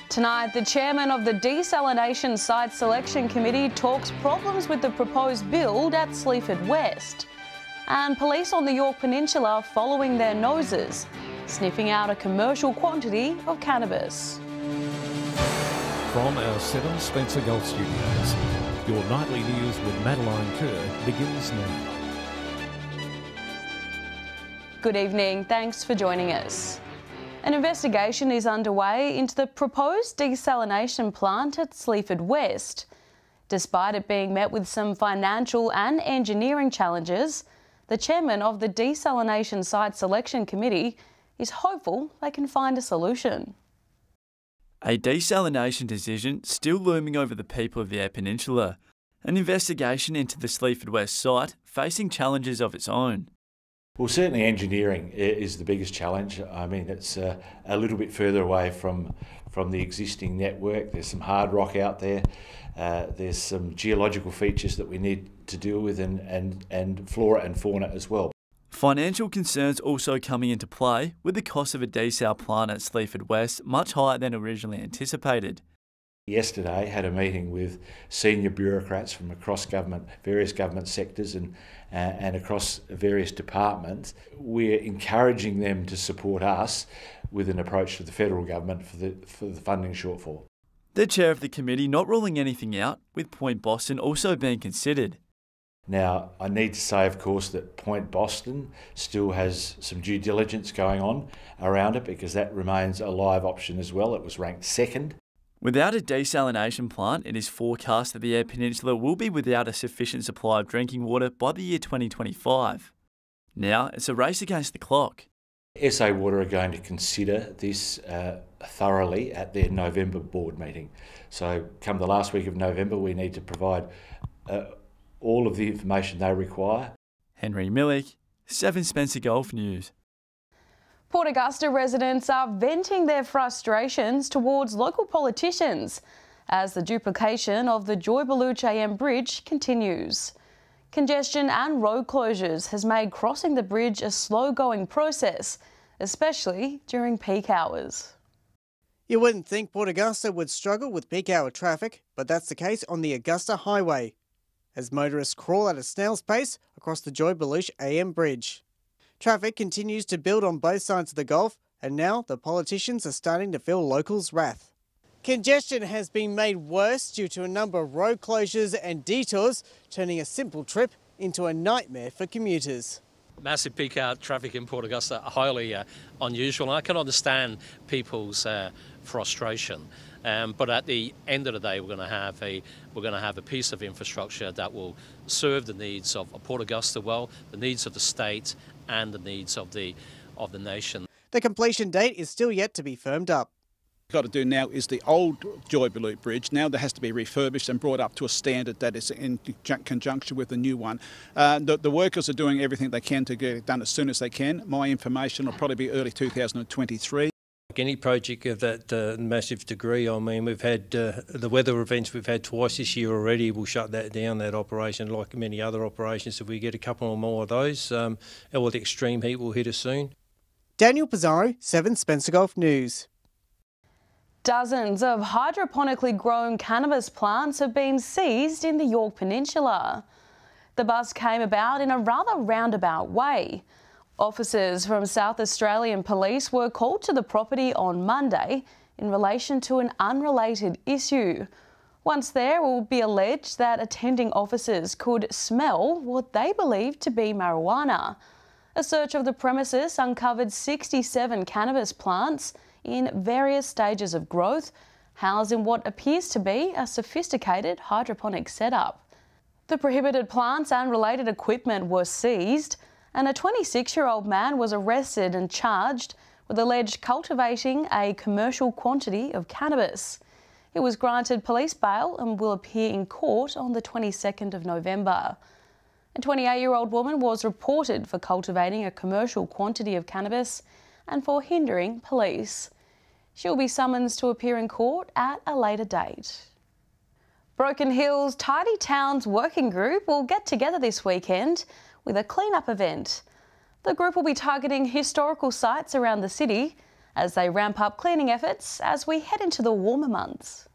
Tonight, the chairman of the Desalination Site Selection Committee talks problems with the proposed build at Sleaford West. And police on the Yorke Peninsula following their noses, sniffing out a commercial quantity of cannabis. From our 7 Spencer Gulf Studios, your nightly news with Madeline Kerr begins now. Good evening, thanks for joining us. An investigation is underway into the proposed desalination plant at Sleaford West. Despite it being met with some financial and engineering challenges, the chairman of the Desalination Site Selection Committee is hopeful they can find a solution. A desalination decision still looming over the people of the Eyre Peninsula. An investigation into the Sleaford West site facing challenges of its own. Well, certainly engineering is the biggest challenge. I mean, it's a little bit further away from the existing network. There's some hard rock out there. There's some geological features that we need to deal with and flora and fauna as well. Financial concerns also coming into play, with the cost of a desal plant at Sleaford West much higher than originally anticipated. Yesterday had a meeting with senior bureaucrats from across government, various government sectors and across various departments. We're encouraging them to support us with an approach to the federal government for the funding shortfall. The chair of the committee not ruling anything out, with Point Boston also being considered. Now, I need to say, of course, that Point Boston still has some due diligence going on around it because that remains a live option as well. It was ranked second. Without a desalination plant, it is forecast that the Eyre Peninsula will be without a sufficient supply of drinking water by the year 2025. Now, it's a race against the clock. SA Water are going to consider this thoroughly at their November board meeting. So come the last week of November, we need to provide all of the information they require. Henry Millick, 7 Spencer Gulf News. Port Augusta residents are venting their frustrations towards local politicians as the duplication of the Joy Beluch AM bridge continues. Congestion and road closures has made crossing the bridge a slow-going process, especially during peak hours. You wouldn't think Port Augusta would struggle with peak hour traffic, but that's the case on the Augusta Highway, as motorists crawl at a snail's pace across the Joy Beluch AM bridge. Traffic continues to build on both sides of the Gulf, and now the politicians are starting to feel locals' wrath. Congestion has been made worse due to a number of road closures and detours, turning a simple trip into a nightmare for commuters. Massive peak hour traffic in Port Augusta are highly unusual, and I can understand people's frustration. But at the end of the day, we're going to have a piece of infrastructure that will serve the needs of Port Augusta well, the needs of the state, and the needs of the nation. The completion date is still yet to be firmed up. What we've got to do now is the old Joy Beluch Bridge. Now that has to be refurbished and brought up to a standard that is in conjunction with the new one. The workers are doing everything they can to get it done as soon as they can. My information will probably be early 2023. Like any project of that massive degree, I mean, we've had the weather events we've had twice this year already. We'll shut that down, that operation, like many other operations. If we get a couple or more of those, or the extreme heat will hit us soon. Daniel Pizarro, 7 Spencer Gulf News. Dozens of hydroponically grown cannabis plants have been seized in the Yorke Peninsula. The bust came about in a rather roundabout way. Officers from South Australian Police were called to the property on Monday in relation to an unrelated issue. Once there, it will be alleged that attending officers could smell what they believed to be marijuana. A search of the premises uncovered 67 cannabis plants in various stages of growth, housed in what appears to be a sophisticated hydroponic setup. The prohibited plants and related equipment were seized, and a 26-year-old man was arrested and charged with alleged cultivating a commercial quantity of cannabis. He was granted police bail and will appear in court on the 22nd of November. A 28-year-old woman was reported for cultivating a commercial quantity of cannabis and for hindering police. She will be summoned to appear in court at a later date. Broken Hill's Tidy Towns Working Group will get together this weekend with a clean-up event. The group will be targeting historical sites around the city as they ramp up cleaning efforts as we head into the warmer months.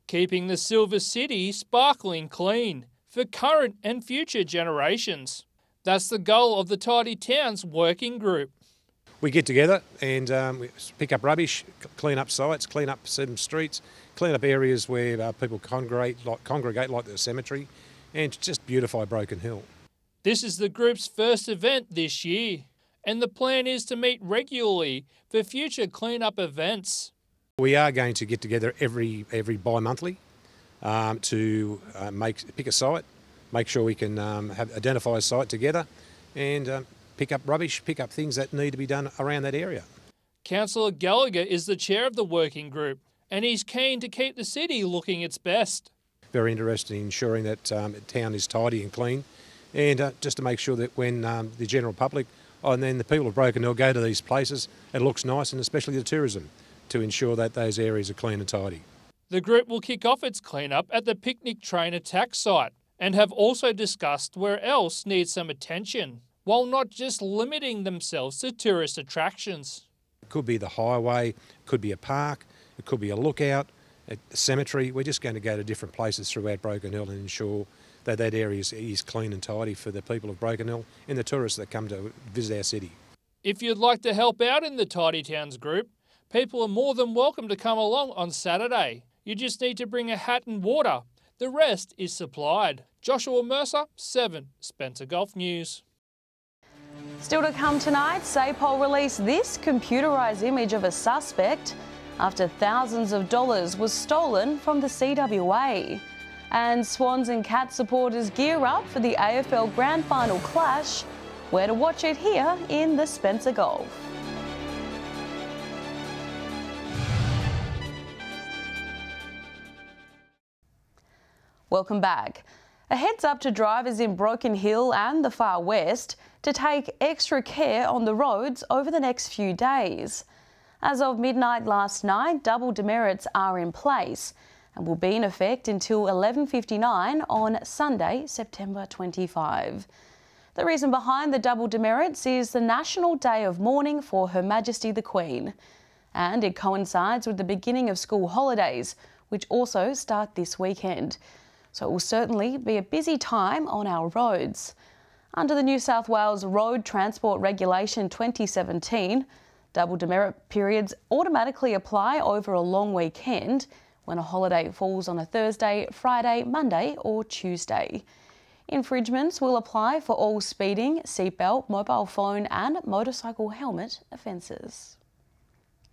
Keeping the Silver City sparkling clean for current and future generations. That's the goal of the Tidy Towns Working Group. We get together and we pick up rubbish, clean up sites, clean up some streets, clean up areas where people congregate like the cemetery, and just beautify Broken Hill. This is the group's first event this year, and the plan is to meet regularly for future clean-up events. We are going to get together every bi-monthly to pick a site, make sure we can identify a site together and pick up rubbish, pick up things that need to be done around that area. Councillor Gallagher is the chair of the working group, and he's keen to keep the city looking its best. Very interested in ensuring that town is tidy and clean, and just to make sure that when the general public and then the people of Broken Hill go to these places, it looks nice, and especially the tourism, to ensure that those areas are clean and tidy. The group will kick off its clean-up at the picnic train attack site and have also discussed where else needs some attention, while not just limiting themselves to tourist attractions. It could be the highway, it could be a park, it could be a lookout, a cemetery. We're just going to go to different places throughout Broken Hill and ensure that that area is clean and tidy for the people of Broken Hill and the tourists that come to visit our city. If you'd like to help out in the Tidy Towns group, people are more than welcome to come along on Saturday. You just need to bring a hat and water. The rest is supplied. Joshua Mercer, 7 Spencer Gulf News. Still to come tonight, SAPOL released this computerised image of a suspect after thousands of dollars was stolen from the CWA. And Swans and Cats supporters gear up for the AFL Grand Final clash. Where to watch it here in the Spencer Gulf. Welcome back. A heads up to drivers in Broken Hill and the Far West to take extra care on the roads over the next few days. As of midnight last night, double demerits are in place and will be in effect until 11:59 on Sunday, September 25. The reason behind the double demerits is the National Day of Mourning for Her Majesty the Queen, and it coincides with the beginning of school holidays, which also start this weekend. So it will certainly be a busy time on our roads. Under the New South Wales Road Transport Regulation 2017, double demerit periods automatically apply over a long weekend when a holiday falls on a Thursday, Friday, Monday or Tuesday. Infringements will apply for all speeding, seatbelt, mobile phone and motorcycle helmet offences.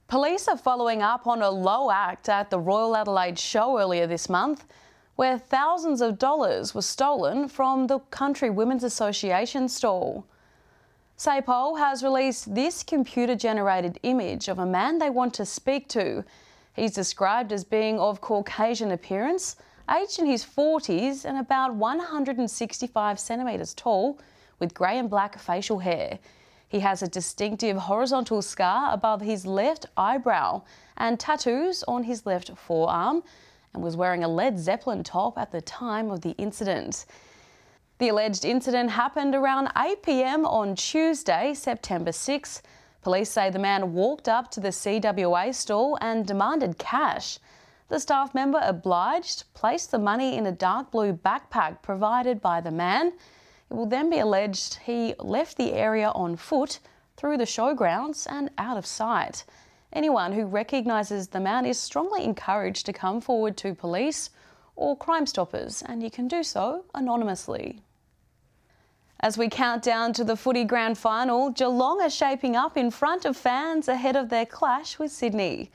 Police are following up on a low act at the Royal Adelaide Show earlier this month, where thousands of dollars were stolen from the Country Women's Association stall. SAPOL has released this computer-generated image of a man they want to speak to. He's described as being of Caucasian appearance, aged in his 40s and about 165 centimetres tall, with grey and black facial hair. He has a distinctive horizontal scar above his left eyebrow and tattoos on his left forearm, and was wearing a Led Zeppelin top at the time of the incident. The alleged incident happened around 8 p.m. on Tuesday, September 6. Police say the man walked up to the CWA stall and demanded cash. The staff member obliged, placed the money in a dark blue backpack provided by the man. It will then be alleged he left the area on foot through the showgrounds and out of sight. Anyone who recognises the man is strongly encouraged to come forward to police or Crime Stoppers, and you can do so anonymously. As we count down to the footy grand final, Geelong are shaping up in front of fans ahead of their clash with Sydney.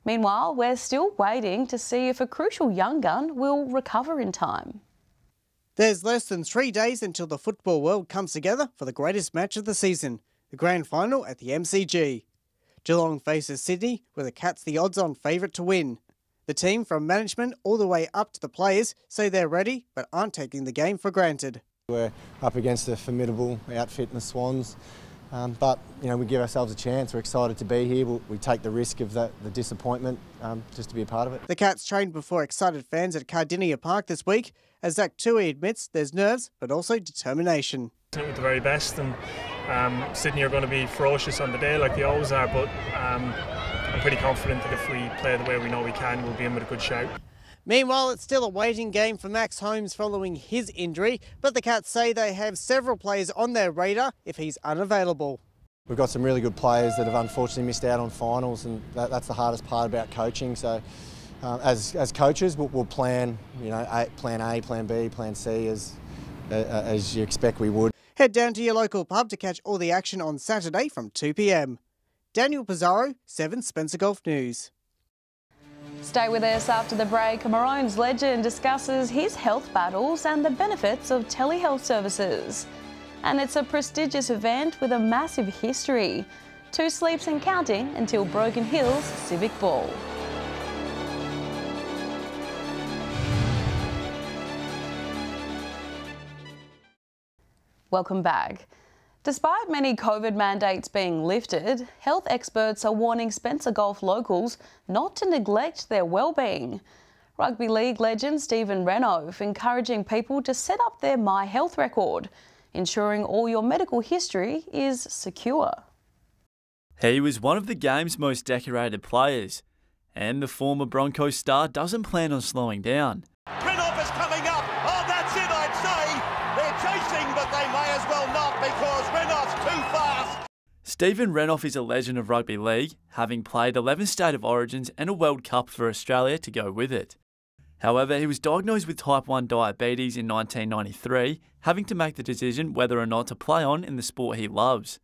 Meanwhile, we're still waiting to see if a crucial young gun will recover in time. There's less than 3 days until the football world comes together for the greatest match of the season, the grand final at the MCG. Geelong faces Sydney, with the Cats the odds-on favourite to win. The team, from management all the way up to the players, say they're ready but aren't taking the game for granted. We're up against a formidable outfit in the Swans, but we give ourselves a chance. We're excited to be here. We take the risk of the disappointment just to be a part of it. The Cats trained before excited fans at Cardinia Park this week, as Zach Tui admits there's nerves but also determination. With the very best, and Sydney are going to be ferocious on the day like they always are, but I'm pretty confident that if we play the way we know we can, we'll be in with a good shout. Meanwhile, it's still a waiting game for Max Holmes following his injury, but the Cats say they have several players on their radar if he's unavailable. We've got some really good players that have unfortunately missed out on finals, and that's the hardest part about coaching. So as coaches, we'll plan, plan A, plan B, plan C as you expect we would. Head down to your local pub to catch all the action on Saturday from 2 p.m. Daniel Pizarro, 7 Spencer Golf News. Stay with us after the break. Maroons legend discusses his health battles and the benefits of telehealth services. And it's a prestigious event with a massive history. 2 sleeps and counting until Broken Hill's Civic Ball. Welcome back. Despite many COVID mandates being lifted, health experts are warning Spencer Golf locals not to neglect their well-being. Rugby league legend Stephen Renouf encouraging people to set up their My Health record, ensuring all your medical history is secure. He was one of the game's most decorated players, and the former Broncos star doesn't plan on slowing down. Renouf is coming up. Oh, that's it, I'd say. They're chasing, but they may as well not because Renouf's too fast. Stephen Renouf is a legend of rugby league, having played 11 State of Origins and a World Cup for Australia to go with it. However, he was diagnosed with type 1 diabetes in 1993, having to make the decision whether or not to play on in the sport he loves.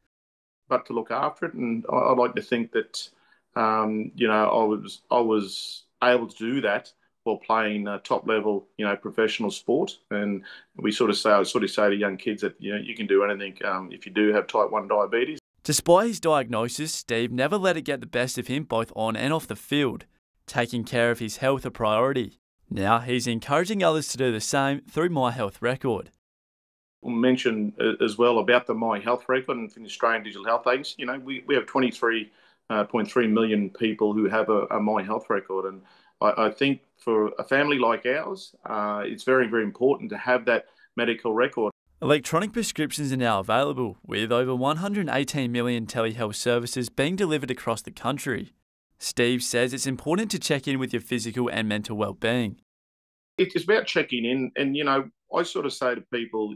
But to look after it, and I like to think that, I was able to do that while playing top level, professional sport. And I sort of say to young kids that, you can do anything if you do have type 1 diabetes. Despite his diagnosis, Steve never let it get the best of him both on and off the field, taking care of his health a priority. Now he's encouraging others to do the same through My Health record. We'll mention as well about the My Health record and from the Australian Digital Health Agency. We have 23.3 million people who have a My Health record. And I think for a family like ours, it's very, very important to have that medical record. Electronic prescriptions are now available, with over 118 million telehealth services being delivered across the country. Steve says it's important to check in with your physical and mental well-being. It's about checking in, and I sort of say to people,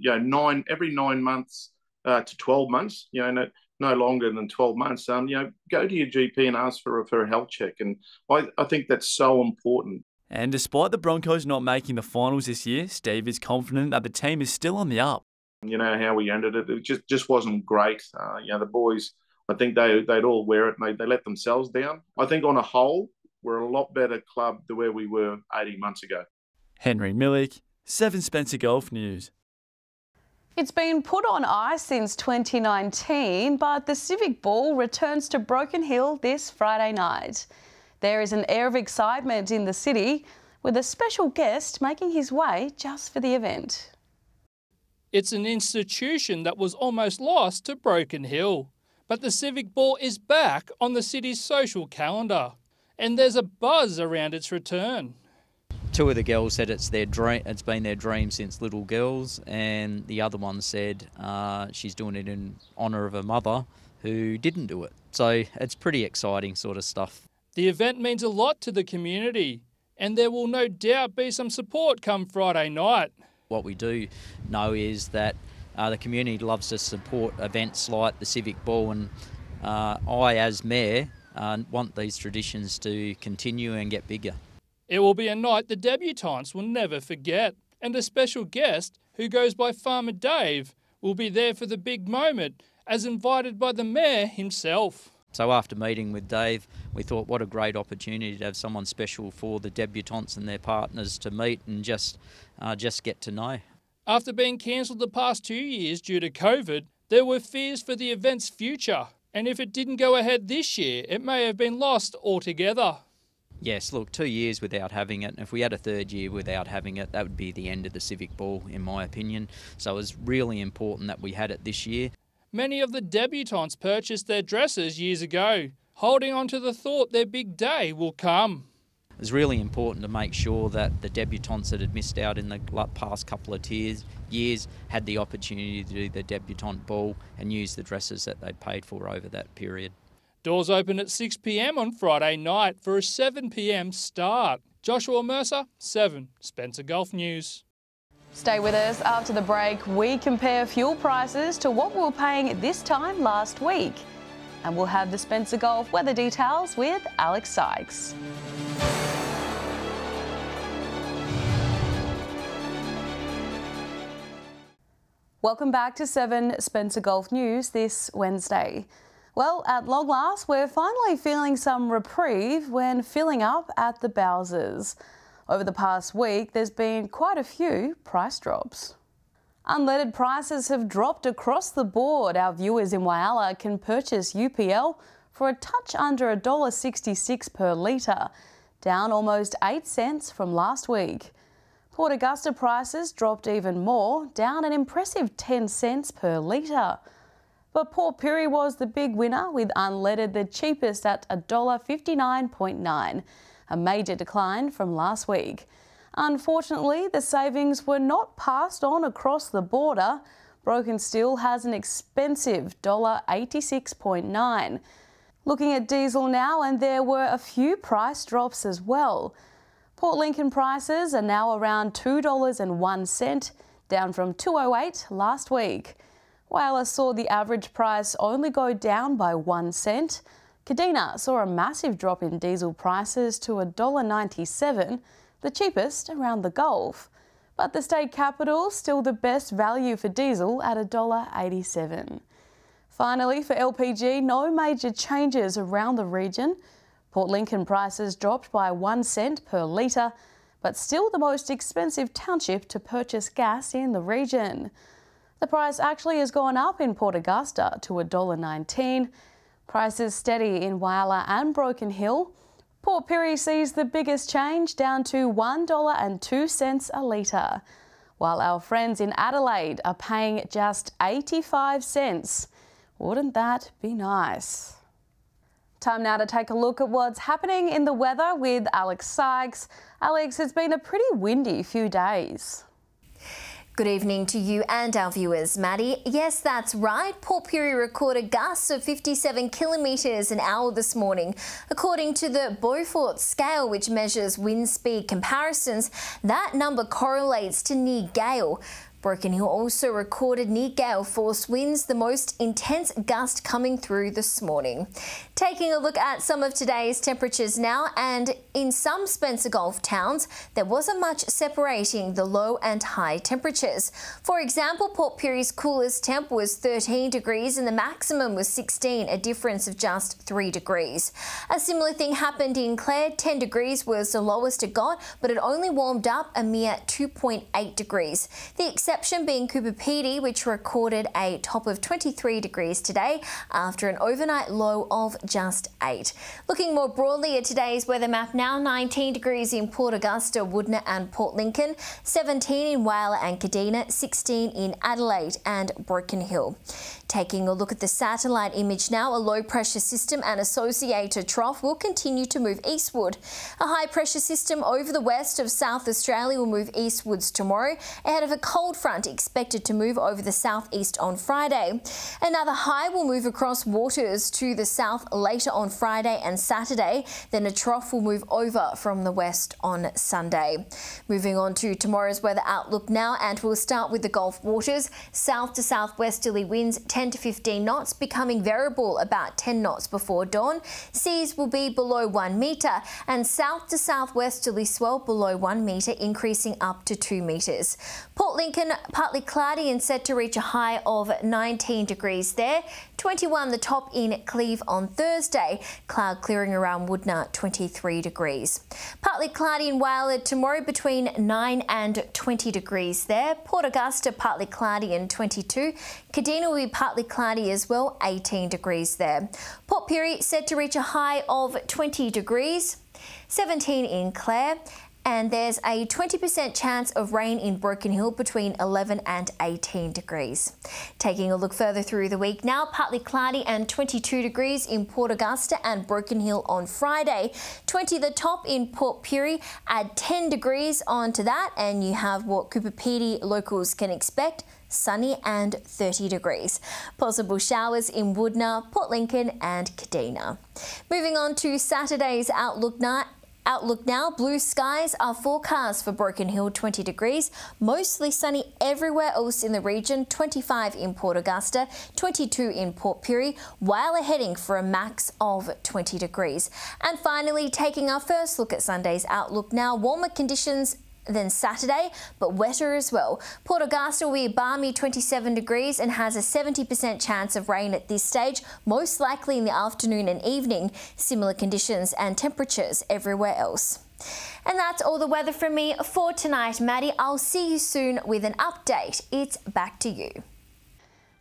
every 9 months to 12 months, no longer than 12 months, go to your GP and ask for a health check, and I think that's so important. And despite the Broncos not making the finals this year, Steve is confident that the team is still on the up. How we ended it, it just wasn't great. The boys, I think they'd all wear it, and they let themselves down. I think on a whole, we're a lot better club than where we were 18 months ago. Henry Millick, 7 Spencer Golf News. It's been put on ice since 2019, but the Civic Ball returns to Broken Hill this Friday night. There is an air of excitement in the city, with a special guest making his way just for the event. It's an institution that was almost lost to Broken Hill. But the Civic Ball is back on the city's social calendar, and there's a buzz around its return. 2 of the girls said it's been their dream since little girls, and the other one said she's doing it in honour of her mother who didn't do it. So it's pretty exciting sort of stuff. The event means a lot to the community, and there will no doubt be some support come Friday night. What we do know is that the community loves to support events like the Civic Ball, and I, as Mayor, want these traditions to continue and get bigger. It will be a night the debutantes will never forget, and a special guest, who goes by Farmer Dave, will be there for the big moment, as invited by the Mayor himself. So after meeting with Dave, we thought what a great opportunity to have someone special for the debutantes and their partners to meet and just get to know. After being cancelled the past 2 years due to COVID, there were fears for the event's future. And if it didn't go ahead this year, it may have been lost altogether. Yes, look, 2 years without having it, and if we had a 3rd year without having it, that would be the end of the Civic Ball, in my opinion. So it was really important that we had it this year. Many of the debutantes purchased their dresses years ago, holding on to the thought their big day will come. It was really important to make sure that the debutantes that had missed out in the past couple of years had the opportunity to do the debutante ball and use the dresses that they'd paid for over that period. Doors open at 6 p.m. on Friday night for a 7 p.m. start. Joshua Mercer, 7 Spencer Gulf News. Stay with us. After the break, we compare fuel prices to what we were paying this time last week. And we'll have the Spencer Gulf weather details with Alex Sykes. Welcome back to 7 Spencer Gulf News this Wednesday. Well, at long last, we're finally feeling some reprieve when filling up at the Bowsers. Over the past week, there's been quite a few price drops. Unleaded prices have dropped across the board. Our viewers in Whyalla can purchase UPL for a touch under $1.66 per litre, down almost 8 cents from last week. Port Augusta prices dropped even more, down an impressive 10 cents per litre. But Port Pirie was the big winner, with unleaded the cheapest at $1.59.9, a major decline from last week. Unfortunately, the savings were not passed on across the border. Broken Steel has an expensive $1.86.9. Looking at diesel now, and there were a few price drops as well. Port Lincoln prices are now around $2.01, down from $2.08 last week. Whyalla saw the average price only go down by 1 cent. Kadina saw a massive drop in diesel prices to $1.97, the cheapest around the Gulf. But the state capital still the best value for diesel at $1.87. Finally, for LPG, no major changes around the region. Port Lincoln prices dropped by 1 cent per litre, but still the most expensive township to purchase gas in the region. The price actually has gone up in Port Augusta to $1.19. Prices steady in Whyalla and Broken Hill. Port Pirie sees the biggest change, down to $1.02 a litre, while our friends in Adelaide are paying just 85 cents. Wouldn't that be nice? Time now to take a look at what's happening in the weather with Alex Sykes. Alex, it's been a pretty windy few days. Good evening to you and our viewers, Maddie. Yes, that's right. Port Pirie recorded gusts of 57 kilometres an hour this morning. According to the Beaufort scale, which measures wind speed comparisons, that number correlates to near gale. Broken Hill also recorded near gale force winds, the most intense gust coming through this morning. Taking a look at some of today's temperatures now, and in some Spencer Gulf towns, there wasn't much separating the low and high temperatures. For example, Port Pirie's coolest temp was 13 degrees and the maximum was 16, a difference of just 3 degrees. A similar thing happened in Clare. 10 degrees was the lowest it got, but it only warmed up a mere 2.8 degrees. The exception being Cooper Pedy, which recorded a top of 23 degrees today after an overnight low of just 8. Looking more broadly at today's weather map now, 19 degrees in Port Augusta, Woodner and Port Lincoln, 17 in Whyalla and Kadina, 16 in Adelaide and Broken Hill. Taking a look at the satellite image now, a low pressure system and associated trough will continue to move eastward. A high pressure system over the west of South Australia will move eastwards tomorrow, ahead of a cold front expected to move over the southeast on Friday. Another high will move across waters to the south later on Friday and Saturday, then a trough will move over from the west on Sunday. Moving on to tomorrow's weather outlook now, and we'll start with the Gulf waters. South to southwesterly winds 10 to 15 knots, becoming variable about 10 knots before dawn. Seas will be below 1 metre, and south to southwesterly swell below 1 metre, increasing up to 2 metres. Port Lincoln, partly cloudy and set to reach a high of 19 degrees there. 21 the top in Cleve on Thursday. Cloud clearing around Woodner, 23 degrees. Partly cloudy in Whyalla tomorrow, between 9 and 20 degrees there. Port Augusta partly cloudy and 22. Kadina will be partly cloudy as well, 18 degrees there. Port Pirie set to reach a high of 20 degrees. 17 in Clare. And there's a 20% chance of rain in Broken Hill between 11 and 18 degrees. Taking a look further through the week now, partly cloudy and 22 degrees in Port Augusta and Broken Hill on Friday. 20 the top in Port Pirie, add 10 degrees onto that and you have what Cooper Pedy locals can expect. Sunny and 30 degrees. Possible showers in Woodna, Port Lincoln and Kadina. Moving on to Saturday's Outlook now, blue skies are forecast for Broken Hill, 20 degrees. Mostly sunny everywhere else in the region, 25 in Port Augusta, 22 in Port Pirie, while heading for a max of 20 degrees. And finally, taking our first look at Sunday's Outlook now, warmer conditions than Saturday, but wetter as well. Port Augusta will be a balmy 27 degrees and has a 70% chance of rain at this stage, most likely in the afternoon and evening. Similar conditions and temperatures everywhere else. And that's all the weather from me for tonight, Maddie. I'll see you soon with an update. It's back to you.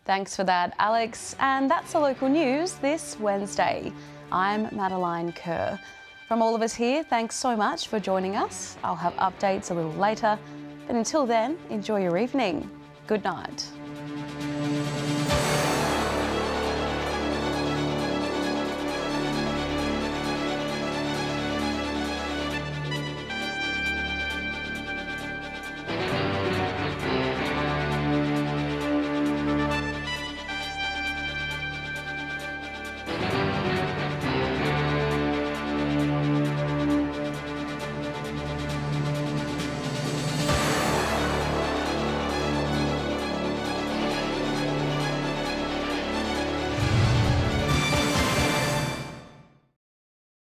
Thanks for that, Alex. And that's the local news this Wednesday. I'm Madeline Kerr. From all of us here, thanks so much for joining us. I'll have updates a little later, but until then, enjoy your evening. Good night.